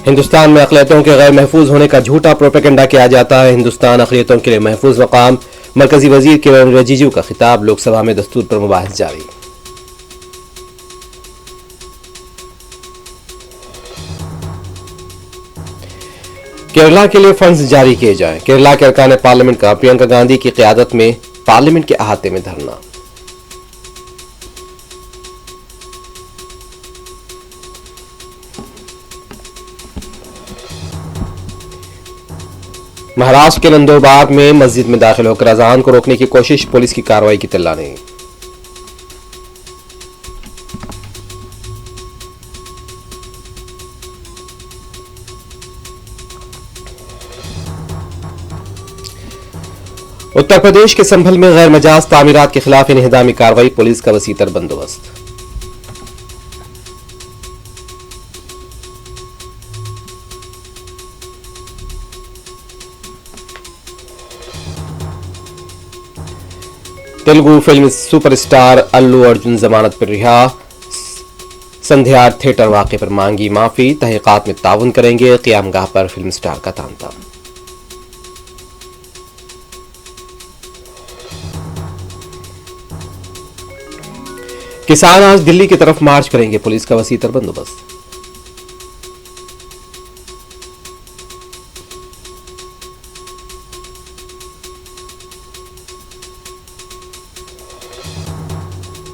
हिंदुस्तान में अक़लियतों के गैर महफूज होने का झूठा प्रोपेगेंडा किया जाता है। हिंदुस्तान अक़लियतों के लिए महफूज मकाम, मरकजी वजीर किरण रिजिजू का खिताब। लोकसभा में दस्तूर पर मुबाहिस जारी। केरला के लिए फंड्स जारी किए जाएं। केरला के अरकान पार्लियामेंट का प्रियंका गांधी की क़यादत में पार्लियामेंट के अहाते में धरना। महाराष्ट्र के नंदुरबार में मस्जिद में दाखिल होकर अजान को रोकने की कोशिश, पुलिस की कार्रवाई की तिल्लानी। उत्तर प्रदेश के संभल में गैर मजाज तामीरात के खिलाफ इन्हिदामी कार्रवाई, पुलिस का वसीतर बंदोबस्त। तेलुगु फिल्म सुपरस्टार अल्लू अर्जुन जमानत पर रिहा, संध्या थिएटर वाक़े पर मांगी माफी, तहकीकात में ताउन करेंगे, क़यामगाह पर फिल्म स्टार का तांता। किसान आज दिल्ली की तरफ मार्च करेंगे, पुलिस का वसीतर बंदोबस्त।